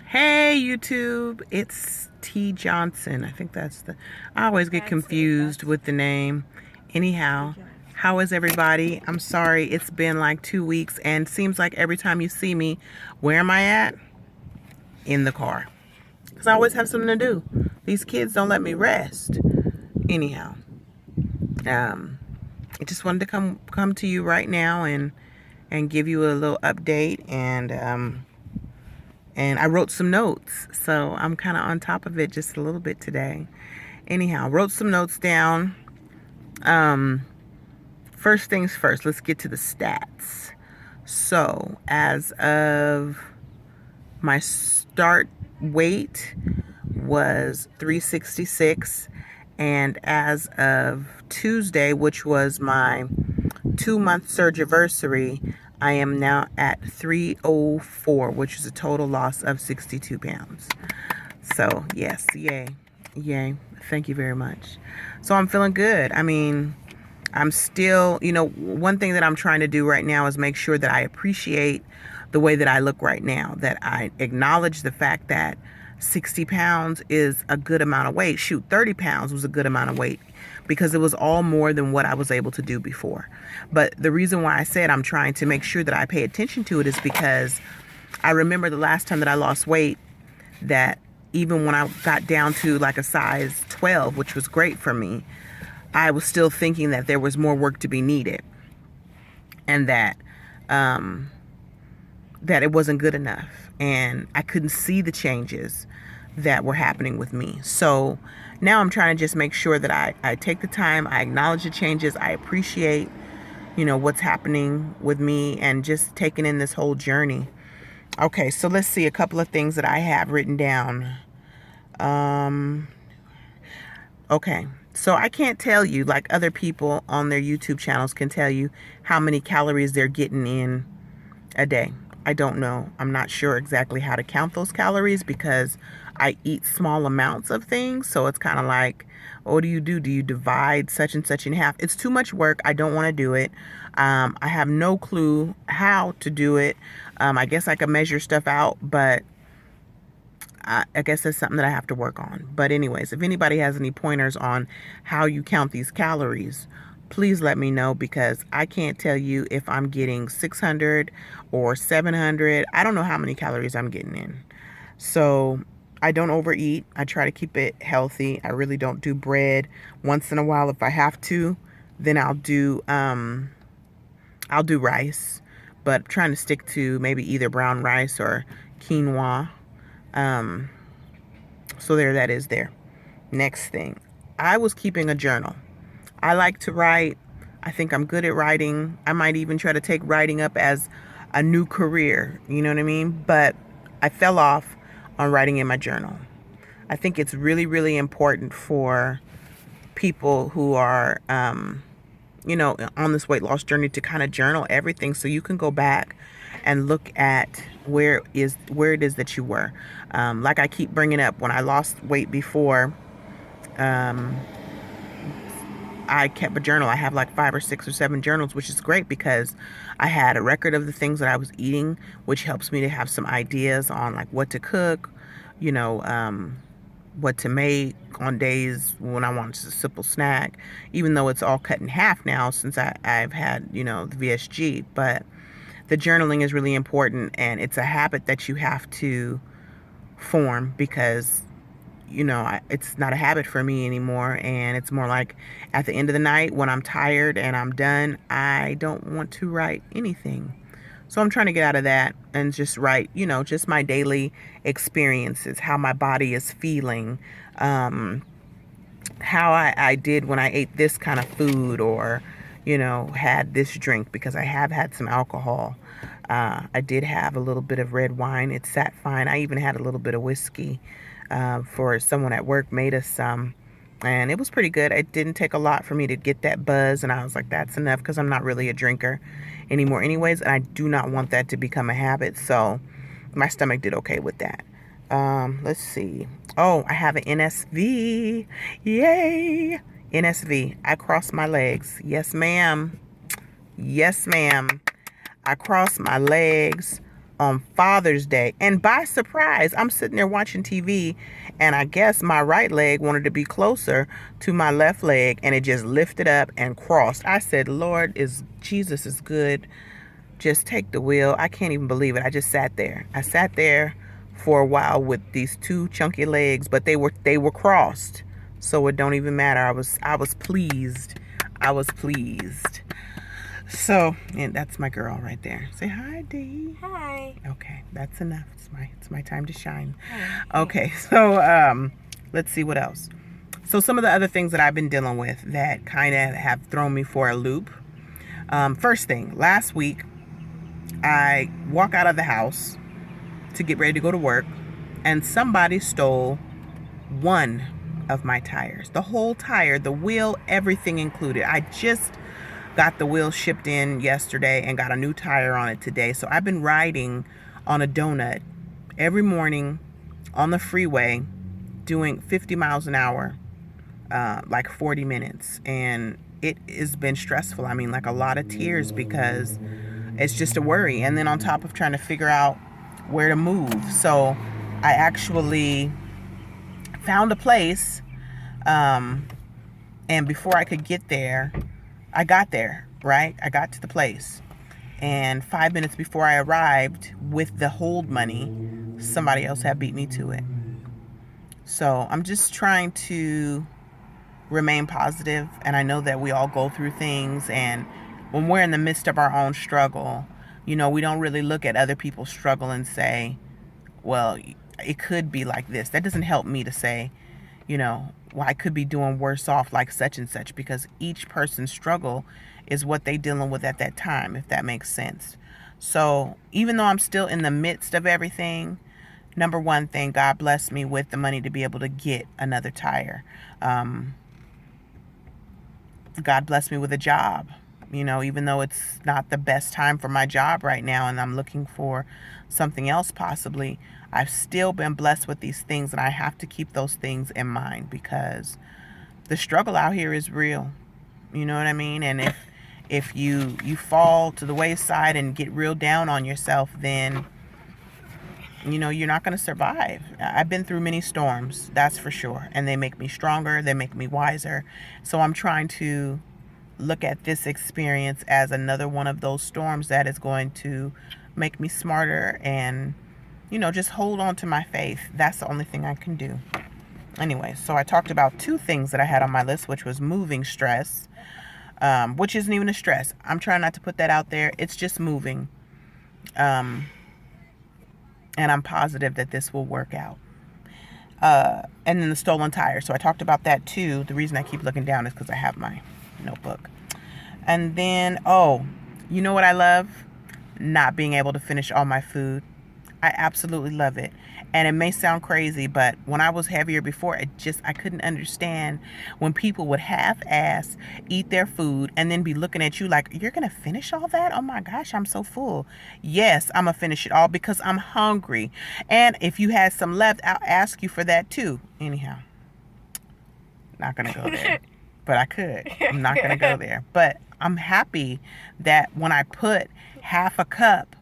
Hey YouTube, it's T Johnson. I think I always get confused with the name. Anyhow, how is everybody? I'm sorry, it's been like 2 weeks and seems like every time you see me, where am I at? In the car. Because I always have something to do. These kids don't let me rest. Anyhow, I just wanted to come to you right now and give you a little update and I wrote some notes, so I'm kind of on top of it just a little bit today. Anyhow, wrote some notes down. First things first, let's get to the stats. So, as of my start weight was 366, and as of Tuesday, which was my 2-month surgiversary, I am now at 304, which is a total loss of 62 pounds. So, yes, yay. Yay. Thank you very much. So, I'm feeling good. I mean, I'm still, one thing that I'm trying to do right now is make sure that I appreciate the way that I look right now, that I acknowledge the fact that 60 pounds is a good amount of weight. Shoot, 30 pounds was a good amount of weight because it was all more than what I was able to do before. But the reason why I said I'm trying to make sure that I pay attention to it is because I remember the last time that I lost weight, that even when I got down to like a size 12, which was great for me, I was still thinking that there was more work to be needed and that it wasn't good enough, and I couldn't see the changes that were happening with me. So now I'm trying to just make sure that I take the time, I acknowledge the changes, I appreciate, what's happening with me and just taking in this whole journey. Okay, so let's see a couple of things that I have written down. Okay, so I can't tell you, like other people on their YouTube channels can tell you how many calories they're getting in a day. I don't know. I'm not sure exactly how to count those calories because I eat small amounts of things. So it's kind of like, what do you do? Do you divide such and such in half? It's too much work. I don't want to do it. I have no clue how to do it. I guess I could measure stuff out, but I guess that's something that I have to work on. But anyways, if anybody has any pointers on how you count these calories, please let me know, because I can't tell you if I'm getting 600 or 700. I don't know how many calories I'm getting in. So I don't overeat. I try to keep it healthy. I really don't do bread. Once in a while, if I have to, then I'll do rice, but trying to stick to maybe either brown rice or quinoa. So that is there. Next thing, I was keeping a journal. I like to write. I think I'm good at writing. I might even try to take writing up as a new career. You know what I mean? But I fell off on writing in my journal. I think it's really, really important for people who are, on this weight loss journey to kind of journal everything so you can go back and look at where it is that you were. Like I keep bringing up, when I lost weight before, I kept a journal. I have like 5 or 6 or 7 journals, which is great because I had a record of the things that I was eating, which helps me to have some ideas on like what to cook, what to make on days when I want a simple snack, even though it's all cut in half now since I've had, the VSG. But the journaling is really important, and it's a habit that you have to form because it's not a habit for me anymore, and it's more like at the end of the night when I'm tired and I'm done, I don't want to write anything. So I'm trying to get out of that and just write, just my daily experiences, how my body is feeling, how I did when I ate this kind of food, or had this drink, because I have had some alcohol. I did have a little bit of red wine. It sat fine. I even had a little bit of whiskey. For someone at work made us some, and it was pretty good. It didn't take a lot for me to get that buzz, and I was like, that's enough, because I'm not really a drinker anymore anyways, and I do not want that to become a habit. So my stomach did okay with that. Let's see. Oh, I have an NSV. Yay! NSV. I crossed my legs. Yes, ma'am. Yes, ma'am. I crossed my legs on Father's Day. And by surprise, I'm sitting there watching TV, and I guess my right leg wanted to be closer to my left leg, and it just lifted up and crossed. I said, Lord, Jesus is good. Just take the wheel. I can't even believe it. I just sat there. I sat there for a while with these two chunky legs, but they were crossed. So it don't even matter. I was pleased. I was pleased. So, and that's my girl right there. Say hi, Dee. Hi. Okay, that's enough. It's my time to shine. Hi. Okay, so let's see what else. So some of the other things that I've been dealing with that kind of have thrown me for a loop. First thing, last week I walk out of the house to get ready to go to work, and somebody stole one of my tires. The whole tire, the wheel, everything included. I just got the wheel shipped in yesterday and got a new tire on it today. So I've been riding on a donut every morning on the freeway doing 50 miles an hour, like 40 minutes. And it has been stressful. I mean, like a lot of tears, because it's just a worry. And then on top of trying to figure out where to move. So I actually found a place. And before I could get there, I got there, right? I got to the place. And 5 minutes before I arrived with the hold money, somebody else had beat me to it. So I'm just trying to remain positive. And I know that we all go through things. And when we're in the midst of our own struggle, we don't really look at other people's struggle and say, well, it could be like this. That doesn't help me to say, well, I could be doing worse off like such and such, because each person's struggle is what they're dealing with at that time, if that makes sense. So even though I'm still in the midst of everything, number one thing, God blessed me with the money to be able to get another tire. God blessed me with a job, even though it's not the best time for my job right now and I'm looking for something else possibly. I've still been blessed with these things, and I have to keep those things in mind, because the struggle out here is real. You know what I mean? And if you fall to the wayside and get real down on yourself, then you're not going to survive. I've been through many storms, that's for sure, and they make me stronger, they make me wiser. So I'm trying to look at this experience as another one of those storms that is going to make me smarter, and just hold on to my faith. That's the only thing I can do. Anyway, so I talked about two things that I had on my list, which was moving stress, which isn't even a stress. I'm trying not to put that out there. It's just moving. And I'm positive that this will work out. And then the stolen tire. So I talked about that too. The reason I keep looking down is because I have my notebook. And then, you know what I love? Not being able to finish all my food. I absolutely love it. And it may sound crazy, but when I was heavier before, I couldn't understand when people would half-ass eat their food and then be looking at you like, you're going to finish all that? Oh my gosh, I'm so full. Yes, I'm going to finish it all because I'm hungry. And if you had some left, I'll ask you for that too. Anyhow, not going to go there, but I could. I'm not going to go there. But I'm happy that when I put half a cup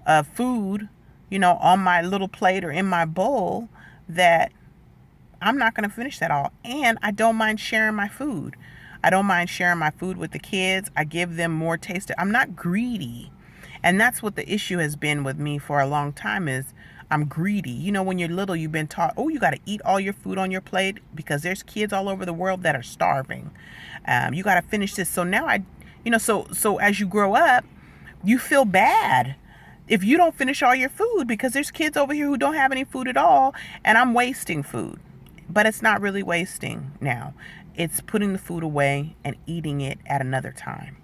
of food on my little plate or in my bowl, that I'm not going to finish that all. And I don't mind sharing my food. I don't mind sharing my food with the kids. I give them more taste. I'm not greedy. And that's what the issue has been with me for a long time, is I'm greedy. When you're little, you've been taught, you got to eat all your food on your plate because there's kids all over the world that are starving. You got to finish this. So now so as you grow up, you feel bad if you don't finish all your food, because there's kids over here who don't have any food at all, and I'm wasting food. But it's not really wasting now. It's putting the food away and eating it at another time.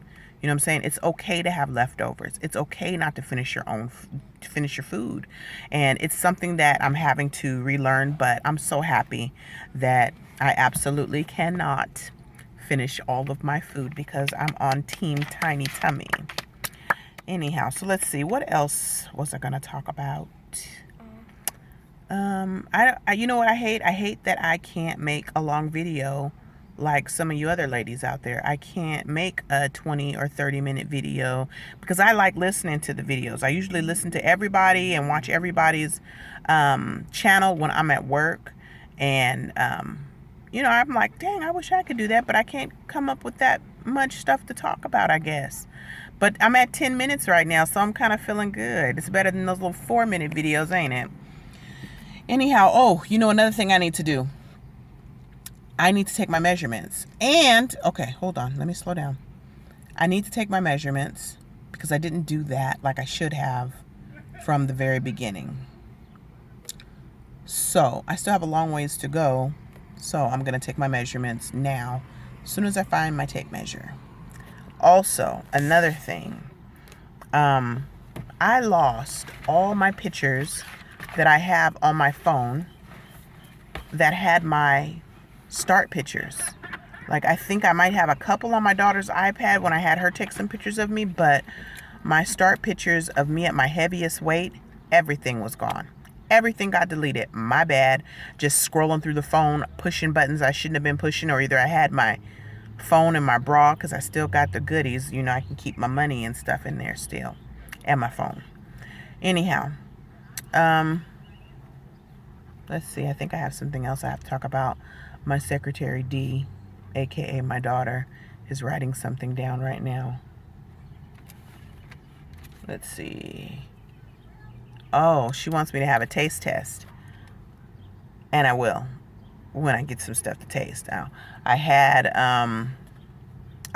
You know what I'm saying? It's okay to have leftovers. It's okay not to finish your food. And it's something that I'm having to relearn, but I'm so happy that I absolutely cannot finish all of my food because I'm on Team Tiny Tummy. Anyhow, so let's see. What else was I going to talk about? You know what I hate? I hate that I can't make a long video like some of you other ladies out there. I can't make a 20 or 30-minute video because I like listening to the videos. I usually listen to everybody and watch everybody's channel when I'm at work. And, I'm like, dang, I wish I could do that, but I can't come up with that much stuff to talk about, I guess. But I'm at 10 minutes right now, so I'm kind of feeling good. It's better than those little 4-minute videos, ain't it? Anyhow, another thing I need to do. I need to take my measurements. And, okay, hold on. Let me slow down. I need to take my measurements because I didn't do that like I should have from the very beginning. So, I still have a long ways to go. So, I'm going to take my measurements now as soon as I find my tape measure. Also, another thing. I lost all my pictures that I have on my phone that had my start pictures. Like, I think I might have a couple on my daughter's iPad when I had her take some pictures of me, but my start pictures of me at my heaviest weight, everything was gone. Everything got deleted. My bad. Just scrolling through the phone, pushing buttons I shouldn't have been pushing, or either I had my phone in my bra because I still got the goodies. I can keep my money and stuff in there still, and my phone. Anyhow, let's see. I think I have something else I have to talk about. My secretary D, aka my daughter, is writing something down right now. Let's see. Oh, she wants me to have a taste test. And I will when I get some stuff to taste. Now, I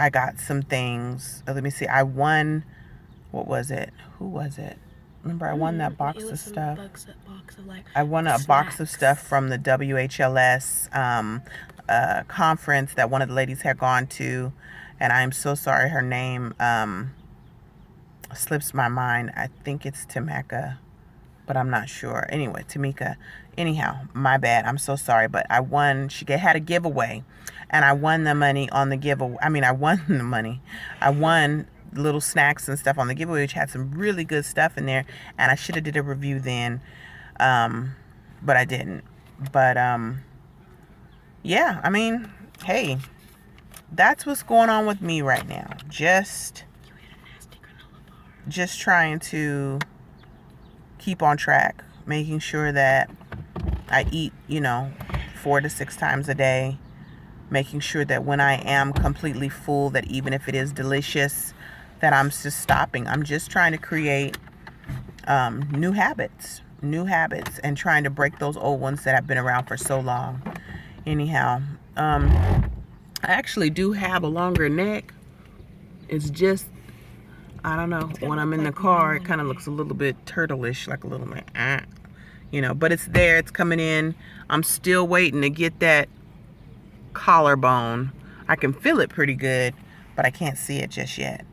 got some things. Let me see. I won, what was it? Who was it? Remember, I won that box of stuff. I won a box of stuff from the WHLS conference that one of the ladies had gone to. And I'm so sorry her name slips my mind. I think it's Tamika, but I'm not sure. Anyway, Tamika. Anyhow, my bad. I'm so sorry. But I won. She had a giveaway. And I won the money on the giveaway. I won the money. I won little snacks and stuff on the giveaway, which had some really good stuff in there. And I should have did a review then. But I didn't. But, yeah, hey, that's what's going on with me right now. Just trying to keep on track, making sure that I eat, 4 to 6 times a day, making sure that when I am completely full, that even if it is delicious, that I'm just stopping. I'm just trying to create new habits and trying to break those old ones that have been around for so long. Anyhow, I actually do have a longer neck. It's just, I don't know, when I'm in the car, it kind of looks a little bit turtle-ish, like a little bit, but it's there, it's coming in. I'm still waiting to get that collarbone. I can feel it pretty good, but I can't see it just yet.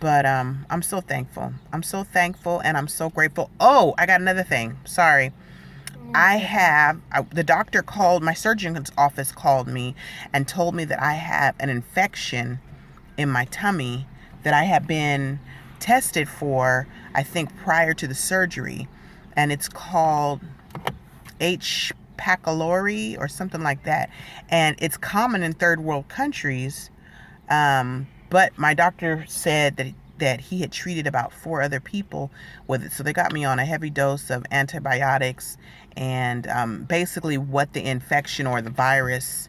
But I'm so thankful. I'm so thankful and I'm so grateful. Oh, I got another thing. Sorry. The doctor called, my surgeon's office called me and told me that I have an infection in my tummy that I have been tested for, I think, prior to the surgery. And it's called H. pylori or something like that. And it's common in third world countries. But my doctor said that he had treated about 4 other people with it. So they got me on a heavy dose of antibiotics. And basically what the infection or the virus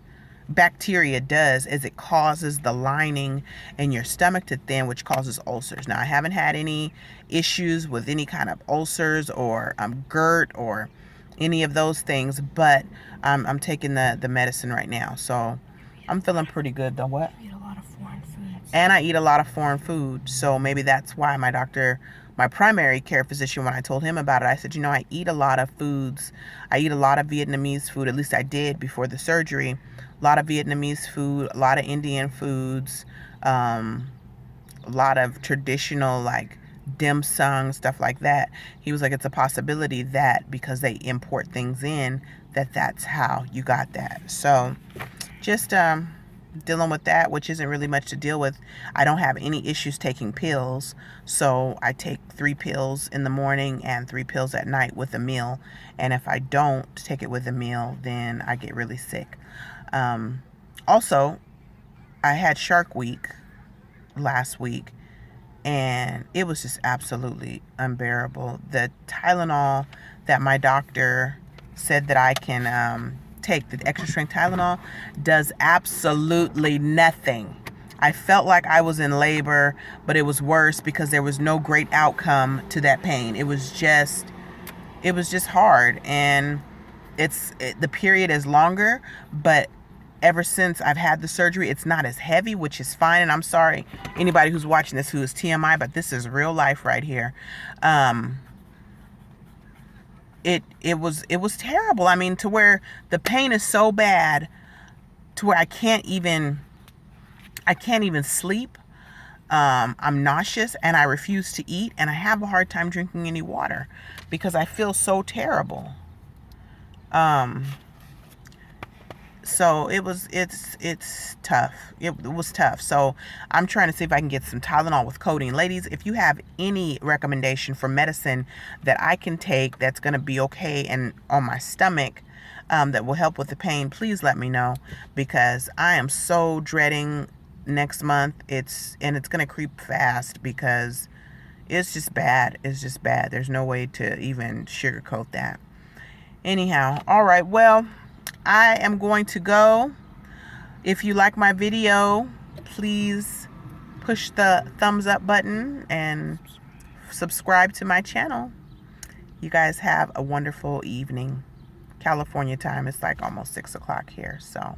bacteria does is it causes the lining in your stomach to thin, which causes ulcers. Now, I haven't had any issues with any kind of ulcers or GERD or any of those things, but I'm taking the medicine right now. So I'm feeling pretty good though. What? You eat a lot of foreign foods. And I eat a lot of foreign food. So maybe that's why my doctor, my primary care physician, when I told him about it, I said, I eat a lot of foods. I eat a lot of Vietnamese food. At least I did before the surgery. A lot of Vietnamese food, a lot of Indian foods, a lot of traditional like dim sum, stuff like that. He was like, it's a possibility that because they import things in, that's how you got that. So just dealing with that, which isn't really much to deal with. I don't have any issues taking pills. So I take 3 pills in the morning and 3 pills at night with a meal. And if I don't take it with a meal, then I get really sick. Also, I had Shark Week last week, and it was just absolutely unbearable. The Tylenol that my doctor said that I can take, the extra strength Tylenol, does absolutely nothing. I felt like I was in labor, but it was worse because there was no great outcome to that pain. It was just hard, and the period is longer, but ever since I've had the surgery, it's not as heavy, which is fine. And I'm sorry, anybody who's watching this who is TMI, but this is real life right here. It was terrible. I mean, to where the pain is so bad to where I can't even sleep. I'm nauseous and I refuse to eat, and I have a hard time drinking any water because I feel so terrible. So it's tough. It was tough. So I'm trying to see if I can get some Tylenol with codeine. Ladies, if you have any recommendation for medicine that I can take that's going to be okay and on my stomach, that will help with the pain, please let me know, because I am so dreading next month. It's going to creep fast because it's just bad. It's just bad. There's no way to even sugarcoat that. Anyhow, all right. Well, I am going to go. If you like my video, please push the thumbs up button and subscribe to my channel. You guys have a wonderful evening. California time, it's like almost 6 o'clock here. So,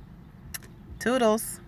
toodles.